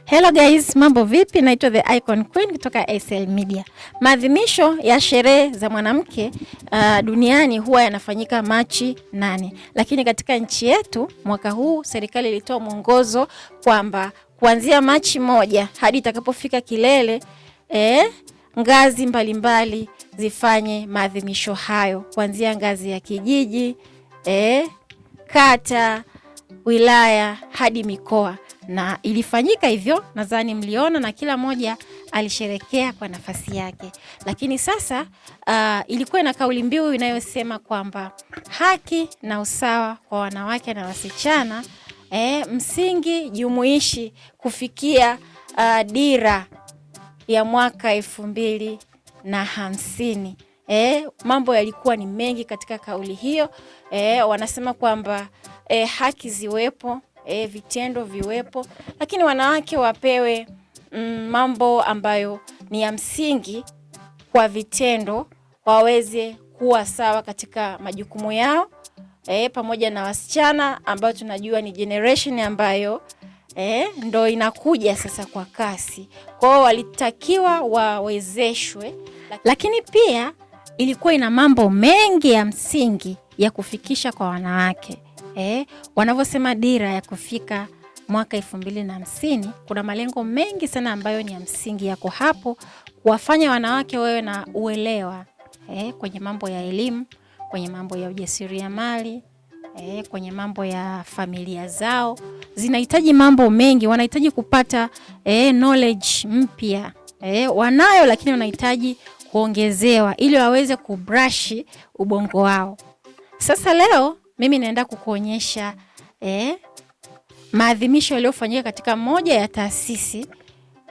Hello guys, mambo vipi? Naitwa The Icon Queen kutoka ACL Media. Maadhimisho ya sherehe za mwanamke duniani huwa yanafanyika Machi 8. Lakini katika nchi yetu mwaka huu serikali ilitoa mwongozo kwamba kuanzia Machi 1 hadi itakapofika kilele ngazi mbalimbali zifanye maadhimisho hayo, kuanzia ngazi ya kijiji, kata, wilaya hadi mikoa. Na ilifanyika hivyo, nadhani mliona, na kila moja alisherekea kwa nafasi yake. Lakini sasa ilikuwa na kauli mbiu inayosema kwamba haki na usawa kwa wanawake na wasichana, msingi jumuishi kufikia dira ya mwaka 2050. Mambo yalikuwa ni mengi katika kauli hiyo. Wanasema kwamba haki ziwepo, vitendo viwepo, lakini wanawake wapewe mambo ambayo ni ya msingi kwa vitendo, waweze kuwa sawa katika majukumu yao, pamoja na wasichana ambao tunajua ni generation ambayo ndo inakuja sasa kwa kasi. Kwa hiyo walitakiwa wawezeshwe, lakini pia ilikuwa ina mambo mengi ya msingi ya kufikisha kwa wanawake. Wanavyosema dira ya kufika mwaka 2050, kuna malengo mengi sana ambayo ni ya msingi yako hapo, kuwafanya wanawake wawe na uelewa kwenye mambo ya elimu, kwenye mambo ya ujasiriamali, kwenye mambo ya familia zao. Zinahitaji mambo mengi, wanahitaji kupata knowledge mpya. Wanayo, lakini wanahitaji kuongezewa ili waweze kubrush ubongo wao. Sasa leo mimi naenda kukuonyesha maadhimisho yaliyofanyika katika moja ya taasisi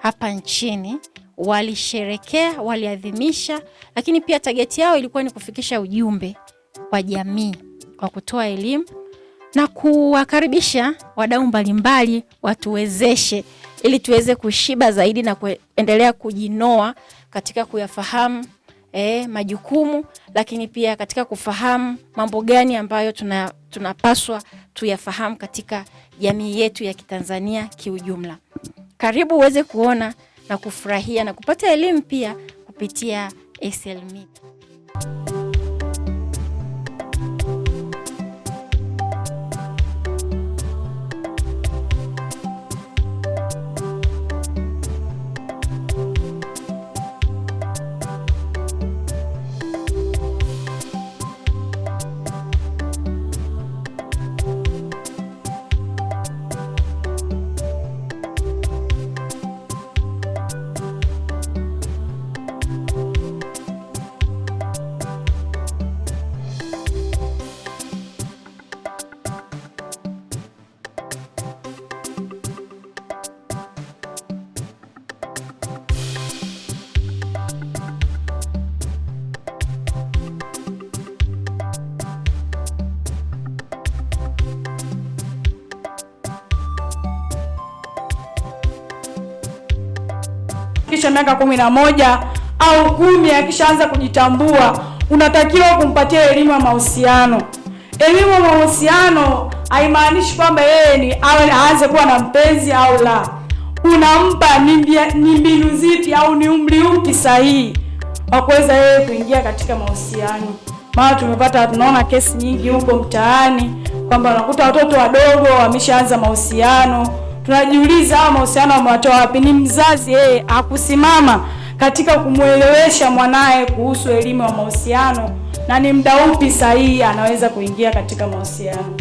hapa nchini. Walisherekea, waliadhimisha, lakini pia target yao ilikuwa ni kufikisha ujumbe kwa jamii kwa kutoa elimu na kuwakaribisha wadau mbalimbali watuwezeshe ili tuweze kushiba zaidi na kuendelea kujinoa katika kuyafahamu majukumu, lakini pia katika kufahamu mambo gani ambayo tunapaswa tuyafahamu katika jamii yetu ya Kitanzania kiujumla. Karibu uweze kuona na kufurahia na kupata elimu pia kupitia ACL Media. Kisha miaka 11 au 10 akishaanza kujitambua, unatakiwa kumpatia elimu ya mahusiano. Elimu ya mahusiano haimaanishi kwamba yeye ni aanze kuwa na mpenzi au la. Unampa ni mbinu zipi au ni umri upi sahihi wa kuweza yeye kuingia katika mahusiano. Maana tunaona kesi nyingi huko mtaani kwamba unakuta watoto wadogo wameshaanza mahusiano. Tunajiuliza hao mahusiano wamewatoa wapi? Ni mzazi yeye akusimama katika kumuelewesha mwanae kuhusu elimu ya mahusiano na ni muda upi sahihi anaweza kuingia katika mahusiano.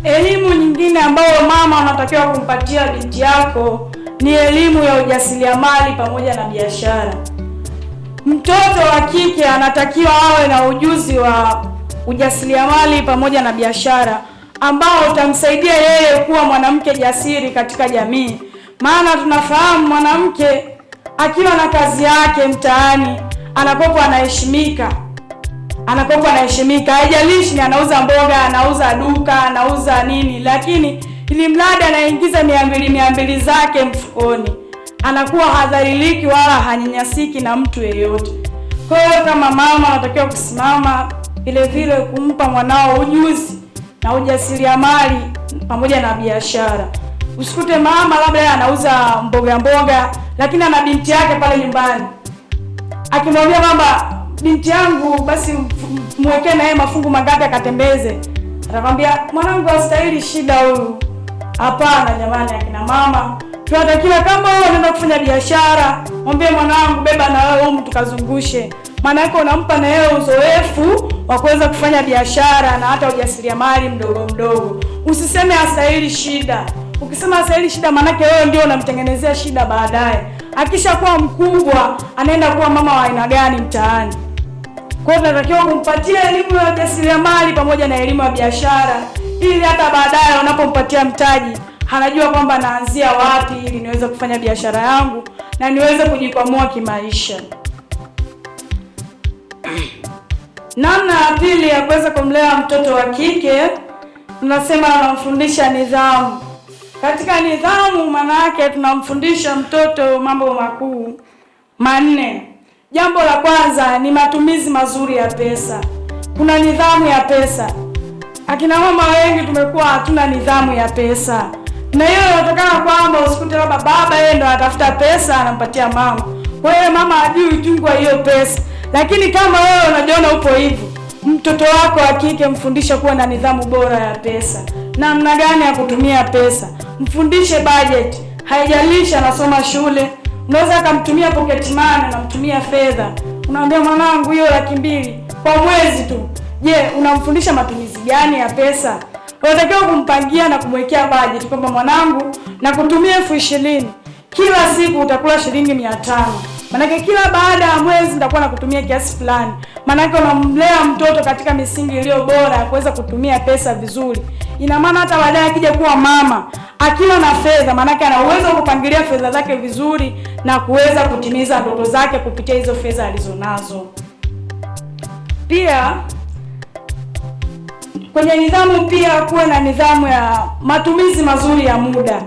Elimu nyingine ambayo mama anatakiwa kumpatia binti yako ni elimu ya ujasiriamali pamoja na biashara. Mtoto wa kike anatakiwa awe na ujuzi wa ujasiriamali pamoja na biashara ambao utamsaidia yeye kuwa mwanamke jasiri katika jamii. Maana tunafahamu mwanamke akiwa na kazi yake mtaani anapokuwa anaheshimika. Haijalishi ni anauza mboga, anauza duka, anauza nini, lakini ili mradi anaingiza 200 zake mfukoni, anakuwa hadhaliliki wala hanyanyasiki na mtu yeyote. Kwa hiyo kama mama anatakiwa kusimama vile kumpa mwanao ujuzi na ujasiriamali pamoja na biashara. Usikute mama labda yeye anauza mboga lakini ana binti yake pale nyumbani. Akimwambia kwamba binti yangu basi mwekee na yeye mafungu mangapi akatembeze, atakwambia mwanangu hastahili shida huyu. Hapana jamani, akina mama tunatakiwa kama wewe unaenda kufanya biashara, mwambie mwanangu beba na wewe humu tukazungushe. Maana yake unampa na yeye uzoefu wa kuweza kufanya biashara na hata ujasiriamali mdogo. Usiseme hastahili shida. Ukisema hastahili shida, maana yake wewe ndio unamtengenezea shida baadaye. Akishakuwa mkubwa anaenda kuwa mama wa aina gani mtaani? Kwa hiyo tunatakiwa kumpatia elimu ya ujasiriamali pamoja na elimu ya biashara, ili hata baadaye unapompatia mtaji anajua kwamba naanzia wapi ili niweze kufanya biashara yangu na niweze kujikwamua kimaisha. Namna ya pili ya kuweza kumlea mtoto wa kike, tunasema anamfundisha nidhamu. Katika nidhamu maana yake tunamfundisha mtoto mambo makuu manne. Jambo la kwanza ni matumizi mazuri ya pesa. Kuna nidhamu ya pesa. Akina mama wengi tumekuwa hatuna nidhamu ya pesa. Na hiyo inatokana kwamba usikute labda baba yeye ndo anatafuta pesa anampatia mama. Kwa hiyo mama hajui uchungu wa hiyo pesa. Lakini kama wewe unajiona upo hivyo, mtoto wako wa kike mfundishe kuwa na nidhamu bora ya pesa. Namna gani ya kutumia pesa? Mfundishe budget. Haijalishi anasoma shule, unaweza kumtumia pocket money, unamtumia fedha. Unamwambia mwanangu hiyo 200,000 kwa mwezi tu. Je, unamfundisha matumizi gani ya pesa? Unatakiwa kumpangia na kumwekea budget kwamba mwanangu na kutumia 20,000. Kila siku utakula shilingi 500. Maana kila baada ya mwezi nitakuwa nakutumia kiasi fulani. Maana unamlea mtoto katika misingi iliyo bora ya kuweza kutumia pesa vizuri. Ina maana hata baadaye akija kuwa mama, akiwa na fedha, maana ana uwezo wa kupangilia fedha zake vizuri na kuweza kutimiza ndoto zake kupitia hizo fedha alizonazo. Pia kwenye nidhamu pia kuwa na nidhamu ya matumizi mazuri ya muda.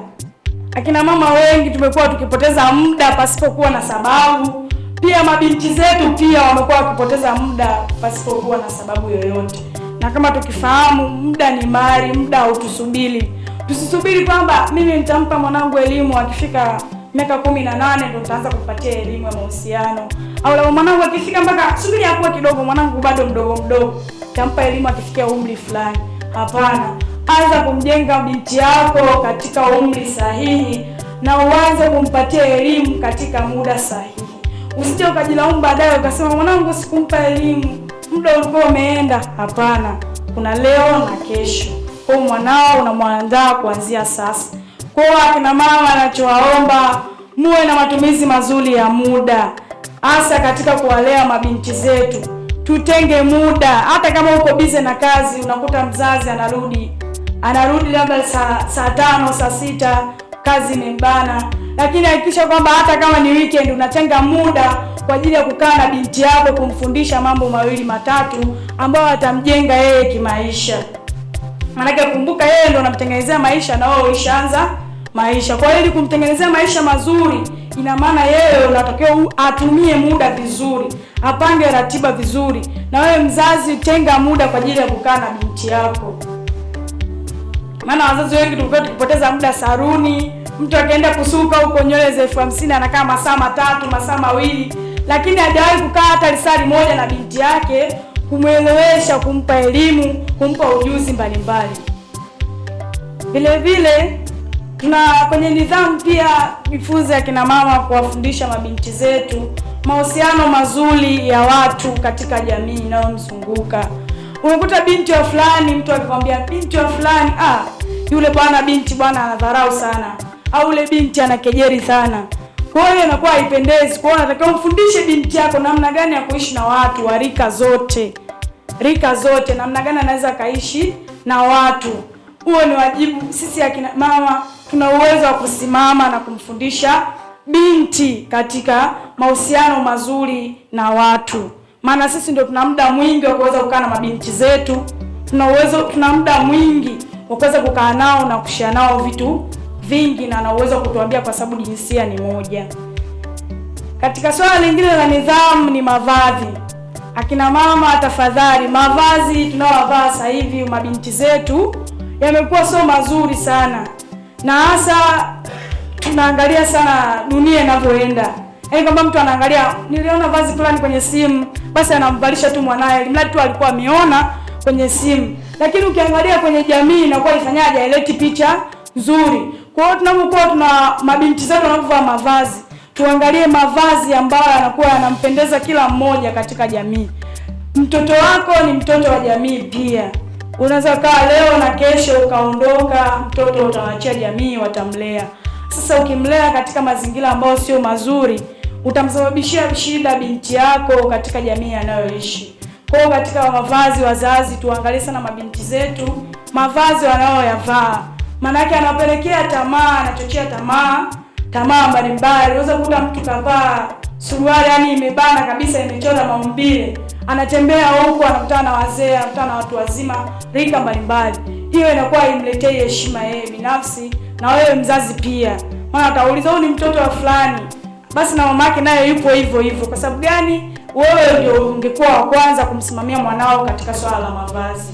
Akina mama wengi tumekuwa tukipoteza muda pasipokuwa na sababu. Pia mabinti zetu pia wamekuwa wakipoteza muda pasipokuwa na sababu yoyote. Na kama tukifahamu muda ni mali, muda hautusubiri. Tusisubiri kwamba mimi nitampa mwanangu elimu akifika miaka 18 ndio nitaanza kupatia elimu ya mahusiano. Au la mwanangu akifika mpaka subiri akuwe kidogo, mwanangu bado mdogo, nitampa elimu akifikia umri fulani. Hapana. Anza kumjenga binti yako katika umri sahihi na uanze kumpatia elimu katika muda sahihi. Usije ukajilaumu baadaye ukasema mwanangu sikumpa elimu, muda ulikuwa umeenda. Hapana. Kuna leo na kesho. Kwa mwanao unamwandaa kuanzia sasa. Kwa akina mama anachowaomba muwe na matumizi mazuri ya muda, hasa katika kuwalea mabinti zetu. Tutenge muda, hata kama uko busy na kazi, unakuta mzazi anarudi labda saa 5, saa 6, kazi imembana. Lakini hakikisha kwamba hata kama ni weekend unatenga muda kwa ajili ya kukaa na binti yako, kumfundisha mambo 2 matatu ambayo atamjenga yeye kimaisha. Maana kumbuka yeye ndo anamtengenezea maisha na wewe ushaanza maisha. Kwa hiyo ili kumtengenezea maisha mazuri, ina maana yeye unatakiwa atumie muda vizuri, apange ratiba vizuri. Na wewe mzazi tenga muda kwa ajili ya kukaa na binti yako. Maana wazazi wengi tulikuwa tukipoteza muda saruni, mtu akaenda kusuka huko nywele za 50,000 anakaa masaa 3, masaa 2, lakini hajawahi kukaa hata lisali moja na binti yake kumwelewesha, kumpa elimu, kumpa ujuzi mbalimbali. Vile vile kwenye nidhamu pia jifunze akina mama kuwafundisha mabinti zetu mahusiano mazuri ya watu katika jamii inayomzunguka. Unakuta binti wa fulani, mtu akikwambia binti wa fulani, yule binti anadharau sana, au yule binti anakejeli sana. Kwa hiyo inakuwa haipendezi. Kwa hiyo unatakiwa mfundishe binti yako namna gani ya kuishi na watu wa rika zote, namna gani anaweza kaishi na watu. Huo ni wajibu. Sisi akina mama tuna uwezo wa kusimama na kumfundisha binti katika mahusiano mazuri na watu. Maana sisi ndio tuna muda mwingi wa kuweza kukaa na mabinti zetu. Tuna muda mwingi wa kuweza kukaa nao na kushare nao vitu vingi, na ana uwezo kutuambia kwa sababu jinsia ni moja. Katika swala lingine la nidhamu ni mavazi. Akina mama tafadhali, mavazi tunaovaa sasa hivi mabinti zetu yamekuwa sio mazuri sana. na hasa tunaangalia sana dunia inavyoenda. Yaani kwamba mtu anaangalia, niliona vazi fulani kwenye simu, basi anamvalisha tu mwanae, mradi tu alikuwa ameona kwenye simu. Lakini ukiangalia kwenye jamii inakuwa ifanyaje, haileti picha nzuri. Kwa hiyo tunapokuwa tuna mabinti zetu wanapovaa mavazi, tuangalie mavazi ambayo yanakuwa yanampendeza kila mmoja katika jamii. Mtoto wako ni mtoto wa jamii pia. Unaweza kaa leo na kesho ukaondoka, mtoto utawaachia jamii, watamlea. Sasa ukimlea katika mazingira ambayo sio mazuri, utamsababishia shida binti yako katika jamii anayoishi. Kwa hiyo katika mavazi, wazazi tuangalie sana mabinti zetu, mavazi wanayoyavaa. Maana yake anapelekea tamaa, anachochea tamaa mbalimbali. Unaweza kukuta mtu kavaa suruali yani imebana kabisa, imechora maumbile, anatembea huko, anakutana na wazee, anakutana na watu wazima rika mbalimbali. Hiyo inakuwa imletee heshima yeye binafsi na wewe mzazi pia. Maana atauliza huyu ni mtoto wa fulani, basi na mamake naye yupo hivyo hivyo. Kwa sababu gani? Wewe ndio ungekuwa wa kwanza kumsimamia mwanao katika swala la mavazi.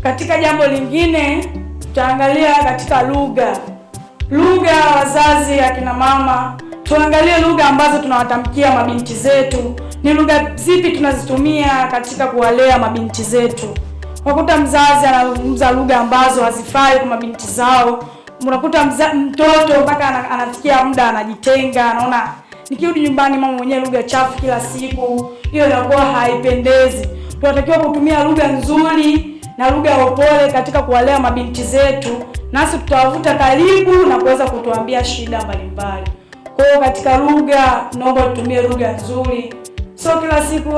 Katika jambo lingine tutaangalia katika lugha. Lugha, wazazi, akina mama, tuangalie lugha ambazo tunawatamkia mabinti zetu. Ni lugha zipi tunazitumia katika kuwalea mabinti zetu? Unakuta mzazi anazungumza lugha ambazo hazifai kwa mabinti zao. Unakuta mtoto mpaka anafikia muda anajitenga, anaona nikirudi nyumbani mama mwenyewe lugha chafu kila siku. Hiyo inakuwa haipendezi. Tunatakiwa kutumia lugha nzuri na lugha ya upole katika kuwalea mabinti zetu, nasi tutawavuta karibu na kuweza kutuambia shida mbalimbali. Kwa hiyo katika lugha naomba tutumie lugha nzuri. Sio kila siku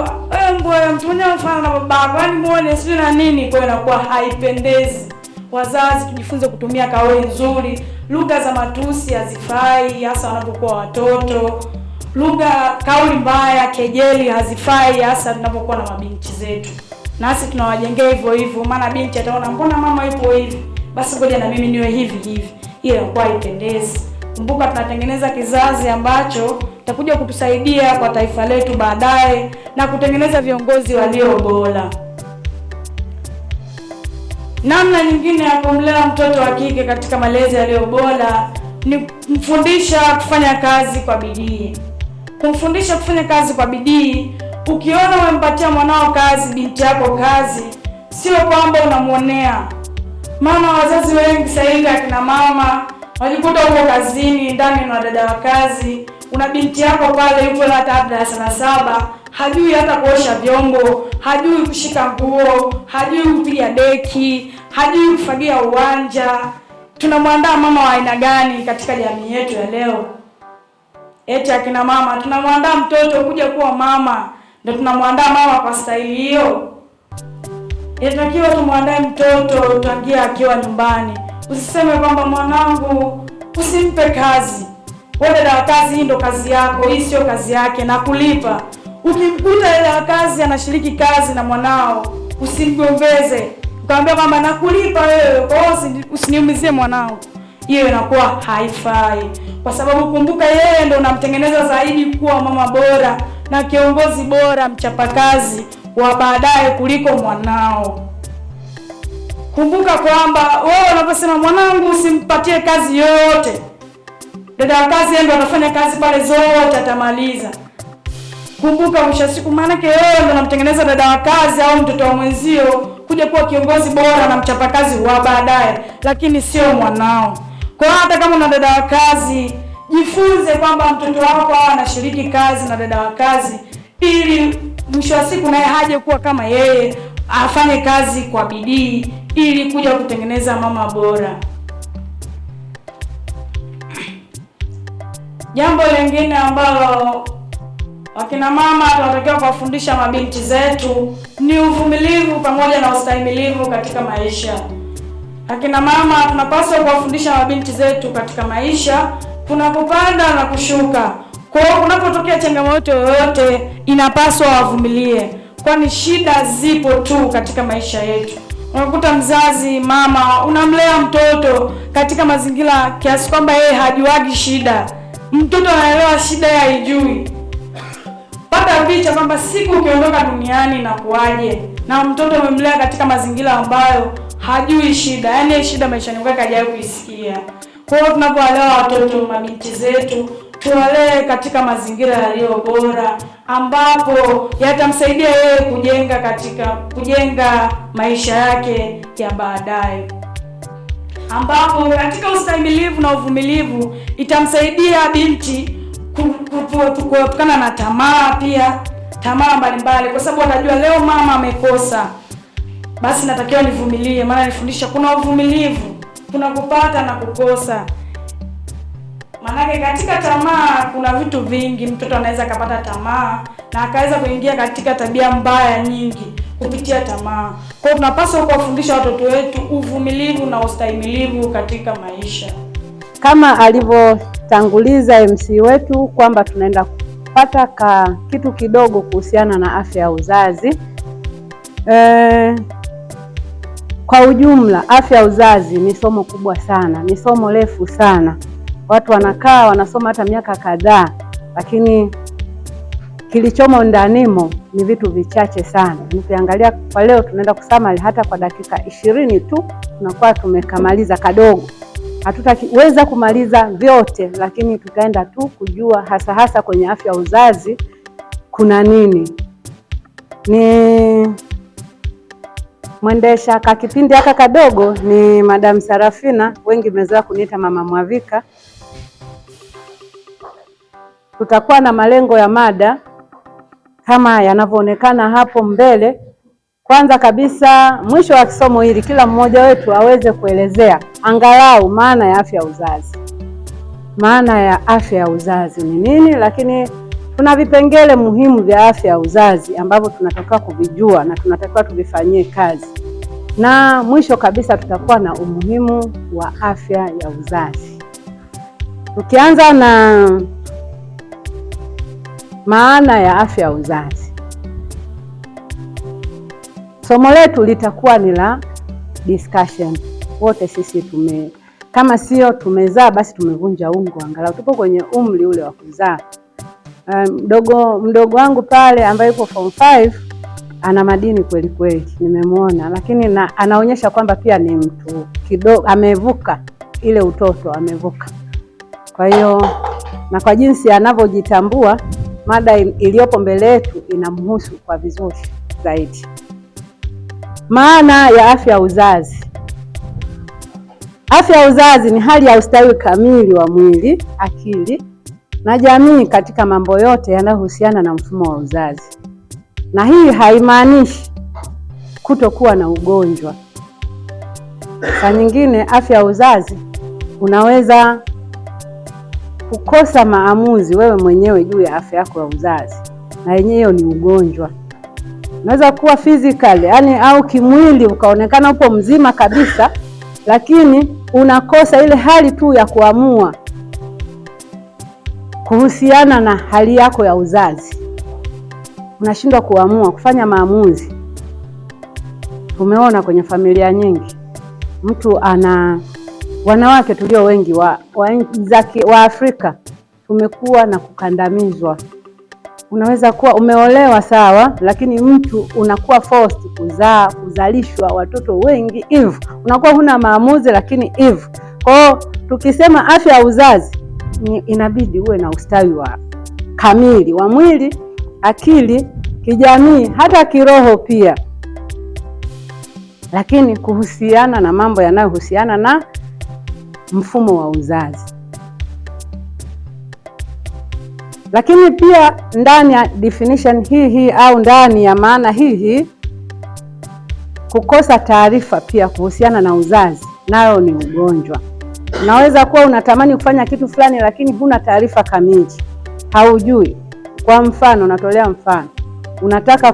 wewe mtu mwenyewe mfano na babako, yani muone sio na nini, kwa hiyo inakuwa haipendezi. Wazazi tujifunze kutumia kauli nzuri. Lugha za matusi hazifai hasa wanapokuwa watoto. Kauli mbaya, kejeli hazifai hasa tunapokuwa na mabinti zetu. Nasi tunawajengea hivyo hivyo, maana binti ataona mbona mama yupo hivi, basi ngoja na mimi niwe hivi. Hiyo inakuwa haipendezi. Kumbuka tunatengeneza kizazi ambacho kitakuja kutusaidia kwa taifa letu baadaye na kutengeneza viongozi walio bora. Namna nyingine ya kumlea mtoto wa kike katika malezi yaliyo bora ni kumfundisha kufanya kazi kwa bidii. Kumfundisha kufanya kazi kwa bidii. Ukiona umempatia mwanao kazi, binti yako kazi, sio kwamba unamuonea. Maana wazazi wengi sasa hivi akina mama wajikuta huko kazini, ndani na dada wa kazi, una binti yako pale yupo hata darasa la 7, hajui hata kuosha vyombo, hajui kushika nguo, hajui kupiga deki, hajui kufagia uwanja. Tunamwandaa mama wa aina gani katika jamii yetu ya leo? Eti akina mama tunamwandaa mtoto kuja kuwa mama, ndio tunamwandaa mama kwa staili hiyo? Inatakiwa tumwandae mtoto tangia akiwa nyumbani. Usiseme kwamba mwanangu usimpe kazi, wewe dada wa kazi, hii ndo kazi yako, hii sio kazi yake na kulipa. Ukimkuta dada wa kazi anashiriki kazi na mwanao, usimgombeze. Ukamwambia kwamba nakulipa wewe, kwa hiyo usiniumizie mwanao. Hiyo inakuwa haifai. Kwa sababu kumbuka yeye ndo unamtengeneza zaidi kuwa mama bora na kiongozi bora, mchapakazi wa baadaye kuliko mwanao. Kumbuka kwamba wewe unaposema mwanangu usimpatie kazi yote, dada wa kazi ndio anafanya kazi pale zote atamaliza. Kumbuka mwisho siku maana yake wewe ndio unamtengeneza dada wa kazi au mtoto wa mwenzio kuja kuwa kiongozi bora na mchapakazi wa baadaye, lakini sio mwanao. Kwa hata kama una dada wa kazi, jifunze kwamba mtoto wako anashiriki kazi na dada wa kazi, ili mwisho wa siku naye haje kuwa kama yeye, afanye kazi kwa bidii ili kuja kutengeneza mama bora. Jambo lingine ambalo wakina mama tunatakiwa kuwafundisha mabinti zetu ni uvumilivu pamoja na ustahimilivu katika maisha. Akina mama tunapaswa kuwafundisha mabinti zetu katika maisha kuna kupanda na kushuka. Kwa hiyo kunapotokea changamoto yoyote inapaswa wavumilie, kwani shida zipo tu katika maisha yetu. Unakuta mzazi, mama, unamlea mtoto katika mazingira kiasi kwamba yeye hajuagi shida. Mtoto anaelewa shida yeye haijui. Pata picha kwamba siku ukiondoka duniani na kuaje, na mtoto umemlea katika mazingira ambayo hajui shida, yaani shida maishani mwake hajawahi kuisikia. Kwa hiyo tunapowalea watoto, mabinti zetu, tuwalee katika mazingira yaliyo bora ambapo yatamsaidia yeye kujenga maisha yake ya baadaye, ambapo katika ustahimilivu na uvumilivu itamsaidia binti kuepukana na tamaa mbalimbali, kwa sababu atajua leo mama amekosa, basi natakiwa nivumilie, maana nifundisha kuna uvumilivu, kuna kupata na kukosa. Maanake katika tamaa kuna vitu vingi, mtoto anaweza akapata tamaa na akaweza kuingia katika tabia mbaya nyingi kupitia tamaa. Kwa hiyo tunapaswa kuwafundisha watoto wetu uvumilivu na ustahimilivu katika maisha. Kama alivyotanguliza MC wetu kwamba tunaenda kupata kitu kidogo kuhusiana na afya ya uzazi. Kwa ujumla afya ya uzazi ni somo kubwa sana, ni somo refu sana. Watu wanakaa wanasoma hata miaka kadhaa, lakini kilichomo ndanimo ni vitu vichache sana. Nikiangalia kwa leo tunaenda kusama hata kwa dakika 20 tu tunakuwa tumekamaliza kadogo. Hatutaweza kumaliza vyote, lakini tutaenda tu kujua hasa kwenye afya ya uzazi kuna nini. Ni mwendesha kipindi haka kadogo ni Madam Sarafina, wengi mmezoea kuniita Mama Mwavika. Tutakuwa na malengo ya mada kama yanavyoonekana hapo mbele. Kwanza kabisa, mwisho wa somo hili kila mmoja wetu aweze kuelezea angalau maana ya afya ya uzazi. Maana ya afya ya uzazi ni nini? Lakini tuna vipengele muhimu vya afya ya uzazi ambavyo tunatakiwa kuvijua na tunatakiwa tuvifanyie kazi. Na mwisho kabisa tutakuwa na umuhimu wa afya ya uzazi. Tukianza na maana ya afya ya uzazi. Somo letu litakuwa ni la discussion. Wote sisi kama sio tumezaa basi tumevunja ungo, angalau tupo kwenye umri ule wa kuzaa. Mdogo wangu pale ambaye yuko form 5 ana madini kweli kweli, nimemwona, lakini anaonyesha kwamba pia ni mtu kidogo amevuka ile utoto, amevuka. Kwa hiyo na kwa jinsi anavyojitambua, mada iliyopo mbele yetu inamhusu kwa vizuri zaidi. Maana ya afya ya uzazi. Afya ya uzazi ni hali ya ustawi kamili wa mwili, akili na jamii katika mambo yote yanayohusiana na mfumo wa uzazi. Na hii haimaanishi kutokuwa na ugonjwa. Saa nyingine afya ya uzazi unaweza kukosa maamuzi wewe mwenyewe juu ya afya yako ya uzazi, na yenyewe hiyo ni ugonjwa. Unaweza kuwa physical, yani au kimwili ukaonekana upo mzima kabisa, lakini unakosa ile hali tu ya kuamua kuhusiana na hali yako ya uzazi. Unashindwa kuamua, kufanya maamuzi. Tumeona kwenye familia nyingi, mtu wanawake tulio wengi wa Afrika tumekuwa na kukandamizwa. Unaweza kuwa umeolewa sawa, lakini mtu unakuwa forced kuzalishwa watoto wengi hivyo. Unakuwa huna maamuzi, lakini hivyo. Kwa hiyo tukisema afya ya uzazi inabidi uwe na ustawi wa kamili wa mwili, akili, kijamii, hata kiroho pia. Lakini kuhusiana na mambo yanayohusiana na mfumo wa uzazi. Lakini pia ndani ya definition hii au ndani ya maana hii, kukosa taarifa pia kuhusiana na uzazi nayo ni ugonjwa. Unaweza kuwa unatamani kufanya kitu fulani lakini huna taarifa kamili, haujui. Kwa mfano, natolea mfano, unataka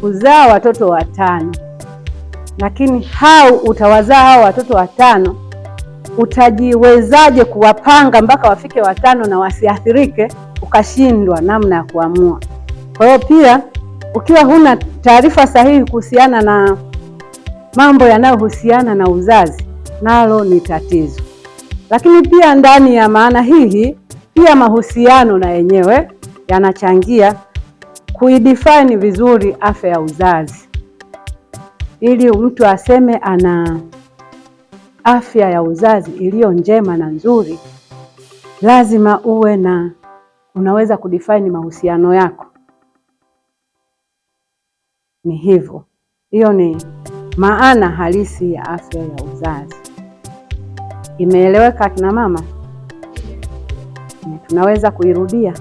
kuzaa watoto 5, lakini utawazaa hao watoto 5, utajiwezaje kuwapanga mpaka wafike 5 na wasiathirike, ukashindwa namna ya kuamua. Kwa hiyo pia ukiwa huna taarifa sahihi kuhusiana na mambo yanayohusiana na uzazi, nalo ni tatizo. Lakini pia ndani ya maana hii pia mahusiano na yenyewe yanachangia kuidefine vizuri afya ya uzazi. ili mtu aseme ana afya ya uzazi iliyo njema na nzuri, lazima uwe na unaweza kudefine mahusiano yako. Ni hivyo. Hiyo ni maana halisi ya afya ya uzazi. Imeeleweka kina mama? Tunaweza kuirudia.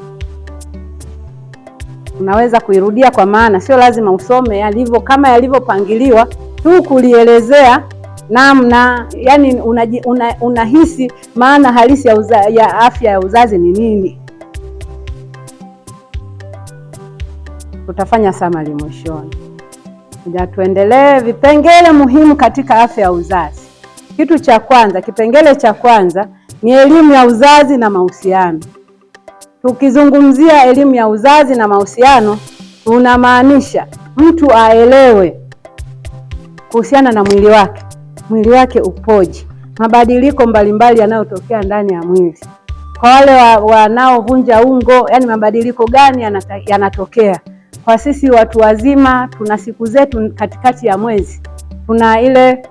Unaweza kuirudia kwa maana sio lazima usome yalivyo, kama yalivyopangiliwa tu kulielezea namna, yani unahisi maana halisi ya afya ya uzazi ni nini. Tutafanya summary mwishoni. Tuendelee vipengele muhimu katika afya ya uzazi. Kitu cha kwanza, kipengele cha kwanza ni elimu ya uzazi na mahusiano. Tukizungumzia elimu ya uzazi na mahusiano, tunamaanisha mtu aelewe kuhusiana na mwili wake upoje, mabadiliko mbalimbali yanayotokea ndani ya mwili. Kwa wale wanaovunja ungo, yani mabadiliko gani yanatokea. Kwa sisi watu wazima, tuna siku zetu katikati ya mwezi, tuna ile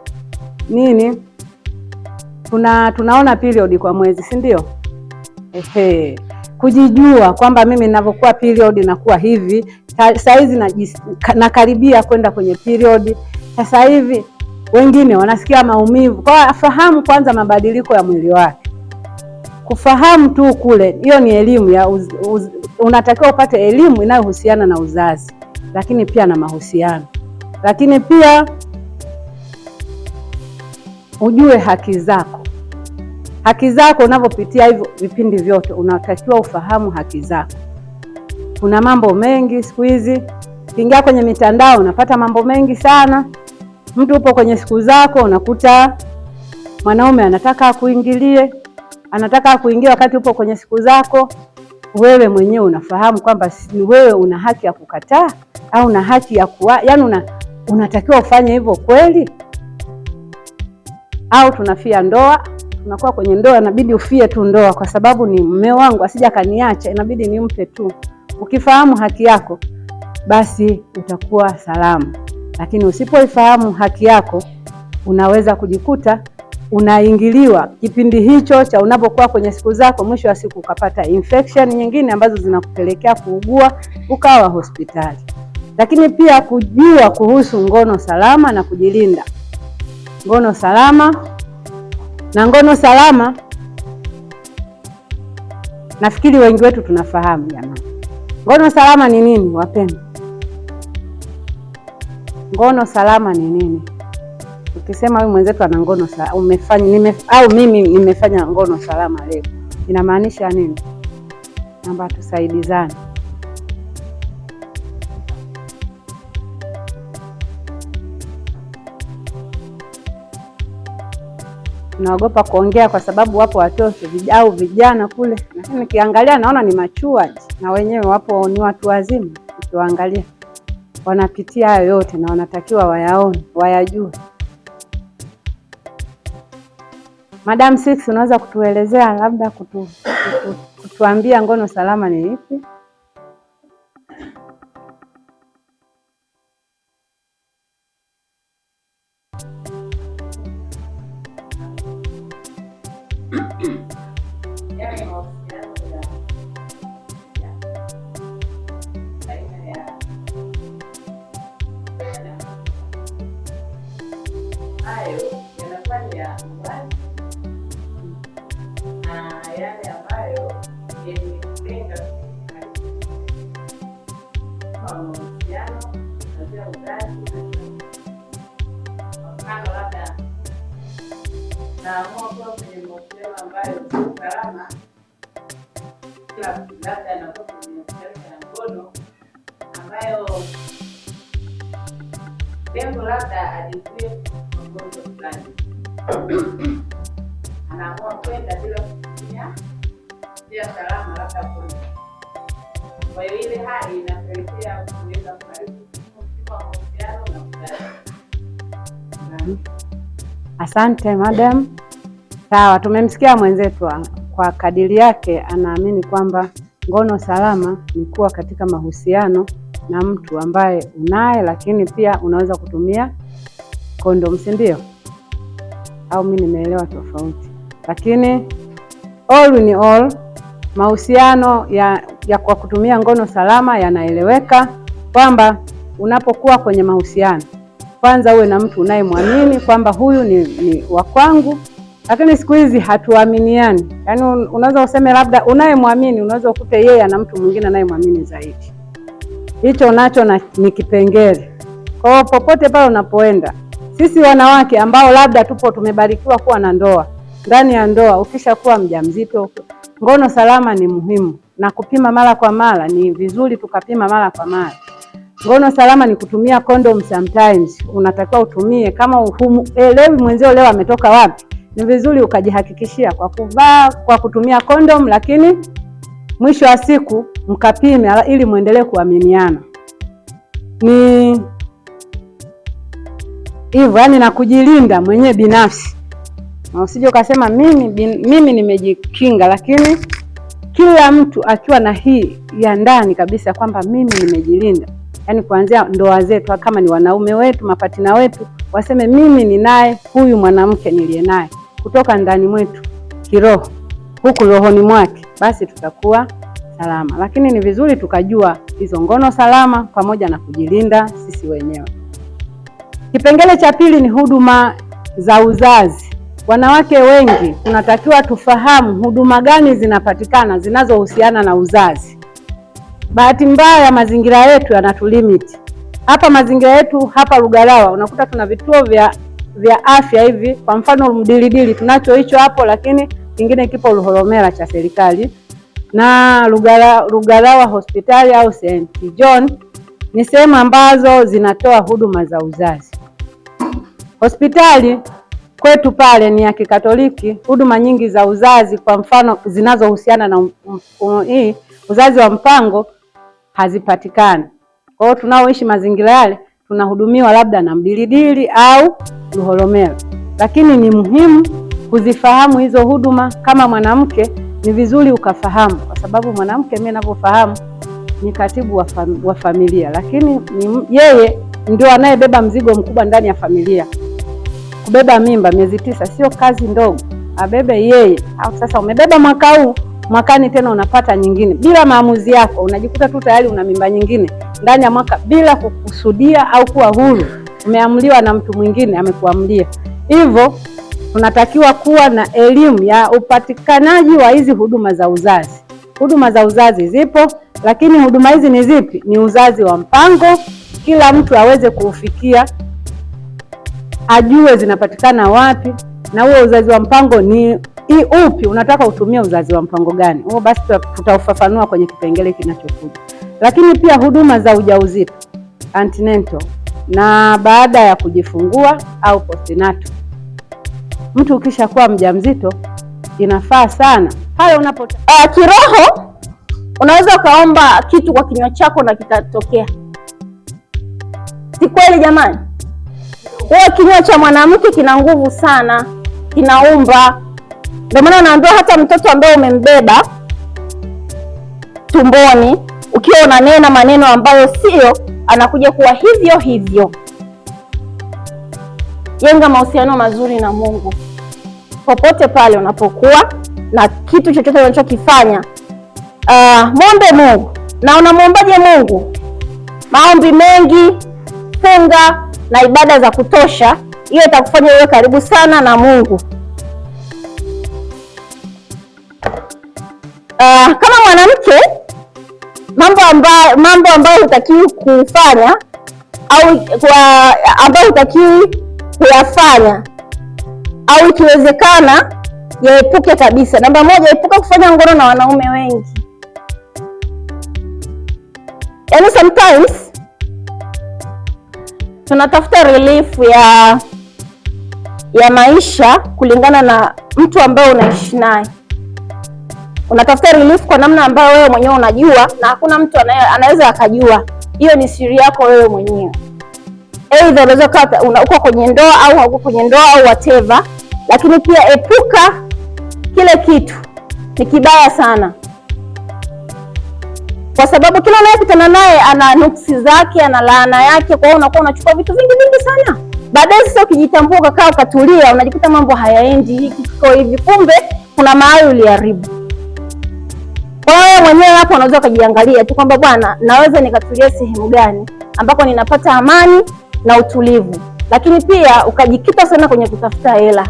nini, tunaona period kwa mwezi, si ndio? Kujijua kwamba mimi ninavyokuwa period nakuwa hivi, saizi nakaribia kwenda kwenye period, sasa hivi wengine wanasikia maumivu. Kwa afahamu kwanza mabadiliko ya mwili wake. Kufahamu tu kule, hiyo ni elimu ya unatakiwa upate elimu inayohusiana na uzazi, lakini pia na mahusiano. Lakini pia ujue haki zako. Haki zako unavyopitia hivyo vipindi vyote, unatakiwa ufahamu haki zako. Kuna mambo mengi siku hizi, ukiingia kwenye mitandao unapata mambo mengi sana. Mtu upo kwenye siku zako, unakuta mwanaume anataka kuingia wakati upo kwenye siku zako. Wewe mwenyewe unafahamu kwamba wewe una haki ya kukataa au una haki ya yani unatakiwa ufanye hivyo kweli? Au tunafia ndoa, tunakuwa kwenye ndoa inabidi ufie tu ndoa kwa sababu ni mume wangu asija kaniacha, inabidi nimpe tu. Ukifahamu haki yako, basi utakuwa salama. Lakini usipoifahamu haki yako, unaweza kujikuta unaingiliwa kipindi hicho cha unapokuwa kwenye siku zako, mwisho wa siku ukapata infection nyingine ambazo zinakupelekea kuugua ukawa hospitali. Lakini pia kujua kuhusu ngono salama na kujilinda. Ngono salama nafikiri wengi wetu tunafahamu jamani. Ngono salama ni nini wapendwa? Ngono salama ni nini? Ukisema wewe mwenzetu ana ngono salama, mimi nimefanya ngono salama leo, inamaanisha nini? Naomba tusaidizane. Naogopa kuongea kwa sababu wapo watoto au vijana kule, lakini nikiangalia naona ni matured, na wenyewe wapo ni watu wazima. Ukiwaangalia wanapitia hayo yote na wanatakiwa wayaone, wayajue. Madam Six, unaweza kutuelezea labda kutuambia ngono salama ni ipi? Lengo labda ajizuie magonjwa fulani, anaamua kwenda bila kutumia njia salama, labda kwenda. Kwa hiyo ile hali inapelekea kuweza kuharibu mahusiano na uzazi. Asante madam. Sawa, tumemsikia mwenzetu kwa kadiri yake anaamini kwamba ngono salama ni kuwa katika mahusiano na mtu ambaye unaye, lakini pia unaweza kutumia kondom, si ndio? Au mimi nimeelewa tofauti? Lakini all in all, mahusiano ya kwa kutumia ngono salama yanaeleweka kwamba unapokuwa kwenye mahusiano, kwanza uwe na mtu unayemwamini kwamba huyu ni wa kwangu. Lakini siku hizi hatuaminiani. Yaani unaweza useme labda unayemwamini, unaweza ukute yeye ana mtu mwingine anayemwamini zaidi. Hicho nacho ni kipengele. Kwa hiyo popote pale unapoenda, sisi wanawake ambao labda tumebarikiwa kuwa na ndoa, ndani ya ndoa ukishakuwa mjamzito, ngono salama ni muhimu, na kupima mara kwa mara ni vizuri, tukapima mara kwa mara. Ngono salama ni kutumia condom. Sometimes unatakiwa utumie, kama elewi mwenzio leo ametoka wapi, ni vizuri ukajihakikishia kwa kuvaa, kwa kutumia condom, lakini mwisho wa siku mkapime ili muendelee kuaminiana. Ni hivyo, yani, na kujilinda mwenyewe binafsi. Na usije ukasema mimi nimejikinga, lakini kila mtu akiwa na hii ya ndani kabisa kwamba mimi nimejilinda. Yaani kuanzia ndoa zetu, kama ni wanaume wetu, mapatina wetu, waseme mimi ni naye huyu mwanamke niliye naye kutoka ndani mwetu kiroho, huku rohoni mwake, basi tutakuwa salama. Lakini ni vizuri tukajua hizo ngono salama pamoja na kujilinda sisi wenyewe. Kipengele cha pili ni huduma za uzazi. Wanawake wengi tunatakiwa tufahamu huduma gani zinapatikana zinazohusiana na uzazi. Bahati mbaya mazingira yetu yanatulimiti. Hapa mazingira yetu hapa Lugalawa unakuta tuna vituo vya afya hivi, kwa mfano Mdilidili tunacho hicho hapo, lakini kingine kipo Luholomela cha serikali, na Lugalawa hospitali au St. John ni sehemu ambazo zinatoa huduma za uzazi. Hospitali kwetu pale ni ya Kikatoliki, huduma nyingi za uzazi kwa mfano zinazohusiana na uzazi wa mpango hazipatikani. Kwa hiyo tunaoishi mazingira yale tunahudumiwa labda na Mdilidili au Luholomela. Lakini ni muhimu kuzifahamu hizo huduma. Kama mwanamke ni vizuri ukafahamu, kwa sababu mwanamke mimi ninavyofahamu ni katibu wa familia, lakini yeye ndio anayebeba mzigo mkubwa ndani ya familia. Kubeba mimba miezi 9 sio kazi ndogo, abebe yeye. Au sasa umebeba mwaka huu, mwakani tena unapata nyingine bila maamuzi yako, unajikuta tu tayari una mimba nyingine ndani ya mwaka bila kukusudia au kuwa huru, umeamuliwa na mtu mwingine amekuamulia. Hivyo tunatakiwa kuwa na elimu ya upatikanaji wa hizi huduma za uzazi. Huduma za uzazi zipo, lakini huduma hizi ni zipi? Ni uzazi wa mpango, kila mtu aweze kuufikia, ajue zinapatikana wapi, na huo uzazi wa mpango ni upi, unataka utumie uzazi wa mpango gani. Huo basi tutaufafanua kwenye kipengele kinachokuja. Lakini pia huduma za ujauzito, antenatal, na baada ya kujifungua au postnatal. Mtu ukishakuwa mjamzito inafaa sana pale kiroho unaweza ukaomba kitu kwa kinywa chako na kikatokea. Si kweli jamani? Huo kinywa cha mwanamke kina nguvu sana, kinaumba. Ndio maana naambiwa hata mtoto ambaye umembeba tumboni, ukiwa unanena maneno ambayo sio, anakuja kuwa hivyo hivyo. Jenga mahusiano mazuri na Mungu popote pale unapokuwa na kitu chochote unachokifanya. Muombe Mungu. Na unamwombaje Mungu? Maombi mengi, funga na ibada za kutosha. Hiyo itakufanya uwe karibu sana na Mungu. Kama mwanamke, mambo ambayo hutakiwi kufanya au ambayo hutakiwi kuyafanya au ikiwezekana yaepuke kabisa. Namba 1, epuka kufanya ngono na wanaume wengi. Yaani sometimes tunatafuta relief ya maisha kulingana na mtu ambaye unaishi naye. Unatafuta relief kwa namna ambayo wewe mwenyewe unajua na hakuna mtu anaweza akajua. Hiyo ni siri yako wewe mwenyewe. Either unaweza uko kwenye ndoa au hauko kwenye ndoa au whatever, lakini pia epuka kile kitu. Ni kibaya sana. Kwa sababu kila unayekutana naye ana nuksi zake, ana laana yake, kwa hiyo unakuwa unachukua vitu vingi sana. Baadaye sasa ukijitambua ukakaa ukatulia, unajikuta mambo hayaendi, hiki kiko hivi, kumbe kuna mahali uliharibu. Kwa hiyo mwenyewe hapo unaweza kujiangalia tu kwamba bwana, naweza nikatulia sehemu gani ambako ninapata amani na utulivu, lakini pia ukajikita sana kwenye kutafuta hela.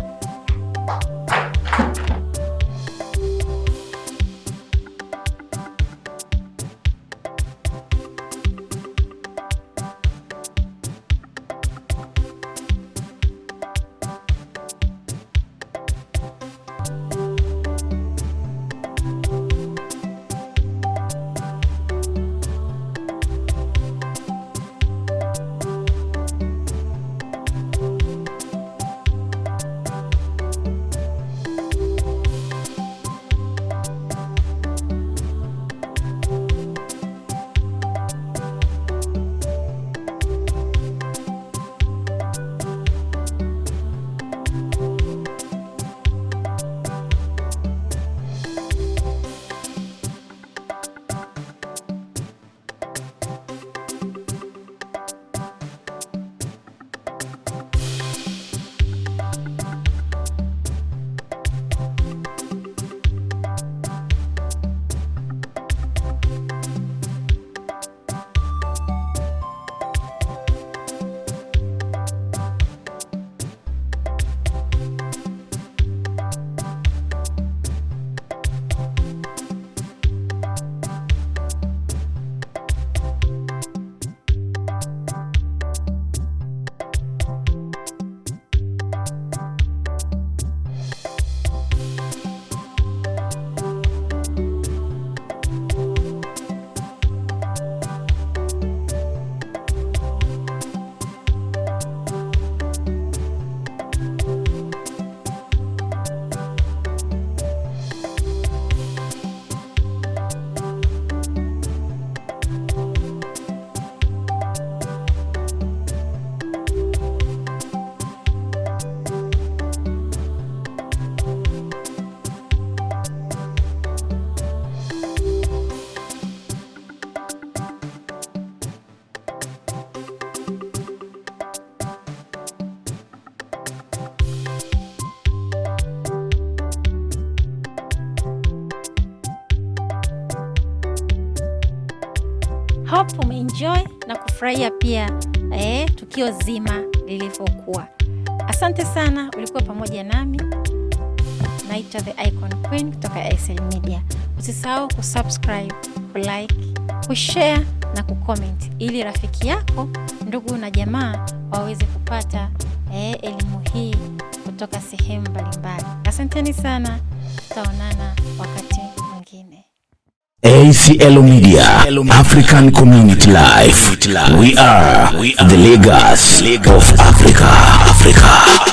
Hope umeenjoy na kufurahia pia tukio zima lilivyokuwa. Asante sana, ulikuwa pamoja nami. Naitwa The Icon Queen kutoka ISL Media. Usisahau kusubscribe, kulike, kushare na kucomment ili rafiki yako, ndugu na jamaa waweze kupata elimu hii kutoka sehemu mbalimbali. Asanteni sana, tutaonana wakati mwingine. ACL Media, African Community Life. We are the legacy of Africa.